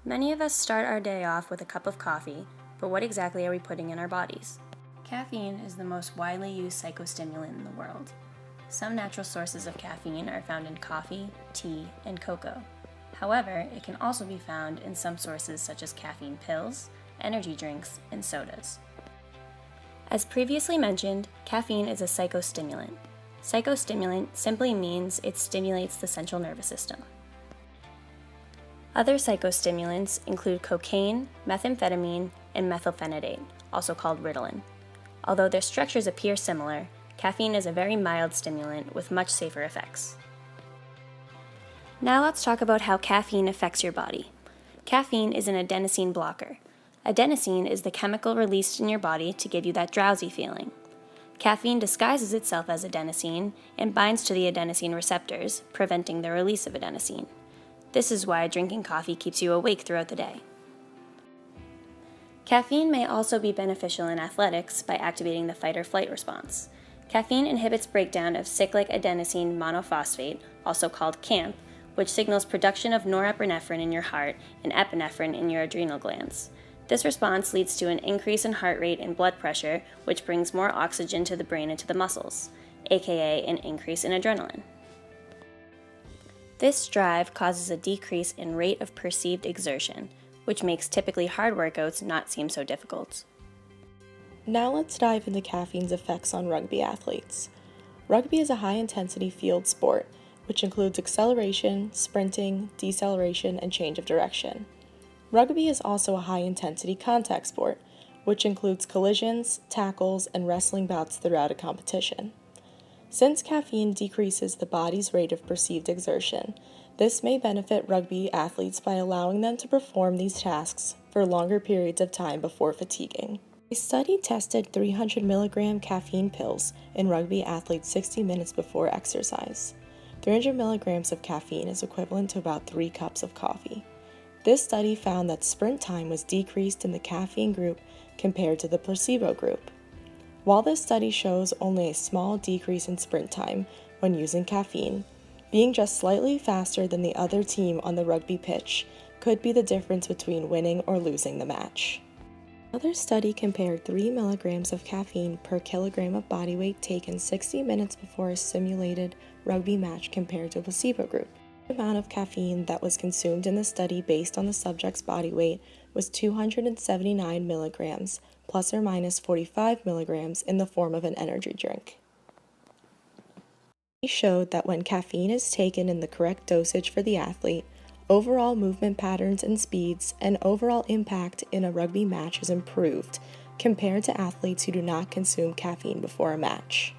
Many of us start our day off with a cup of coffee, but what exactly are we putting in our bodies? Caffeine is the most widely used psychostimulant in the world. Some natural sources of caffeine are found in coffee, tea, and cocoa. However, it can also be found in some sources such as caffeine pills, energy drinks, and sodas. As previously mentioned, caffeine is a psychostimulant. Psychostimulant simply means it stimulates the central nervous system. Other psychostimulants include cocaine, methamphetamine, and methylphenidate, also called Ritalin. Although their structures appear similar, caffeine is a very mild stimulant with much safer effects. Now let's talk about how caffeine affects your body. Caffeine is an adenosine blocker. Adenosine is the chemical released in your body to give you that drowsy feeling. Caffeine disguises itself as adenosine and binds to the adenosine receptors, preventing the release of adenosine. This is why drinking coffee keeps you awake throughout the day. Caffeine may also be beneficial in athletics by activating the fight or flight response. Caffeine inhibits breakdown of cyclic adenosine monophosphate, also called CAMP, which signals production of norepinephrine in your heart and epinephrine in your adrenal glands. This response leads to an increase in heart rate and blood pressure, which brings more oxygen to the brain and to the muscles, aka an increase in adrenaline. This drive causes a decrease in rate of perceived exertion, which makes typically hard workouts not seem so difficult. Now let's dive into caffeine's effects on rugby athletes. Rugby is a high-intensity field sport, which includes acceleration, sprinting, deceleration, and change of direction. Rugby is also a high-intensity contact sport, which includes collisions, tackles, and wrestling bouts throughout a competition. Since caffeine decreases the body's rate of perceived exertion, this may benefit rugby athletes by allowing them to perform these tasks for longer periods of time before fatiguing. A study tested 300 milligram caffeine pills in rugby athletes 60 minutes before exercise. 300 milligrams of caffeine is equivalent to about 3 cups of coffee. This study found that sprint time was decreased in the caffeine group compared to the placebo group. While this study shows only a small decrease in sprint time when using caffeine, being just slightly faster than the other team on the rugby pitch could be the difference between winning or losing the match. Another study compared 3 milligrams of caffeine per kilogram of body weight taken 60 minutes before a simulated rugby match compared to a placebo group. The amount of caffeine that was consumed in the study based on the subject's body weight was 279 milligrams, plus or minus 45 milligrams in the form of an energy drink. It showed that when caffeine is taken in the correct dosage for the athlete, overall movement patterns and speeds and overall impact in a rugby match is improved compared to athletes who do not consume caffeine before a match.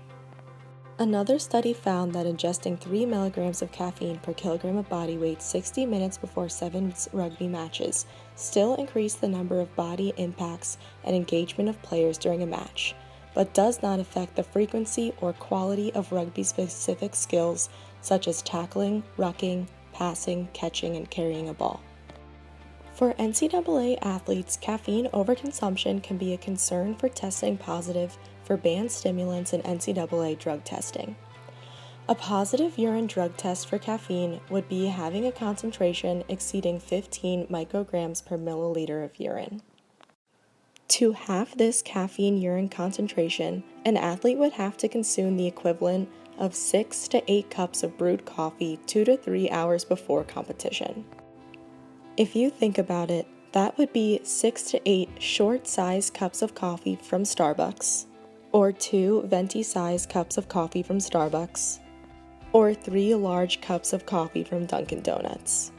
Another study found that ingesting 3 milligrams of caffeine per kilogram of body weight 60 minutes before 7 rugby matches still increased the number of body impacts and engagement of players during a match, but does not affect the frequency or quality of rugby-specific skills such as tackling, rucking, passing, catching, and carrying a ball. For NCAA athletes, caffeine overconsumption can be a concern for testing positive for banned stimulants in NCAA drug testing. A positive urine drug test for caffeine would be having a concentration exceeding 15 micrograms per milliliter of urine. To have this caffeine urine concentration, an athlete would have to consume the equivalent of 6 to 8 cups of brewed coffee 2 to 3 hours before competition. If you think about it, that would be 6 to 8 short-sized cups of coffee from Starbucks, or 2 venti-sized cups of coffee from Starbucks, or 3 large cups of coffee from Dunkin' Donuts.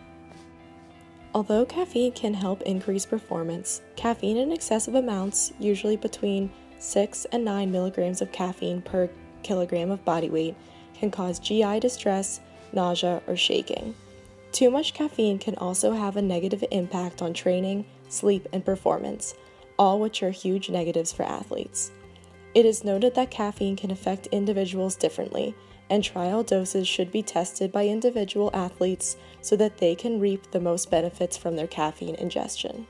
Although caffeine can help increase performance, caffeine in excessive amounts, usually between 6 and 9 milligrams of caffeine per kilogram of body weight, can cause GI distress, nausea, or shaking. Too much caffeine can also have a negative impact on training, sleep, and performance, all which are huge negatives for athletes. It is noted that caffeine can affect individuals differently, and trial doses should be tested by individual athletes so that they can reap the most benefits from their caffeine ingestion.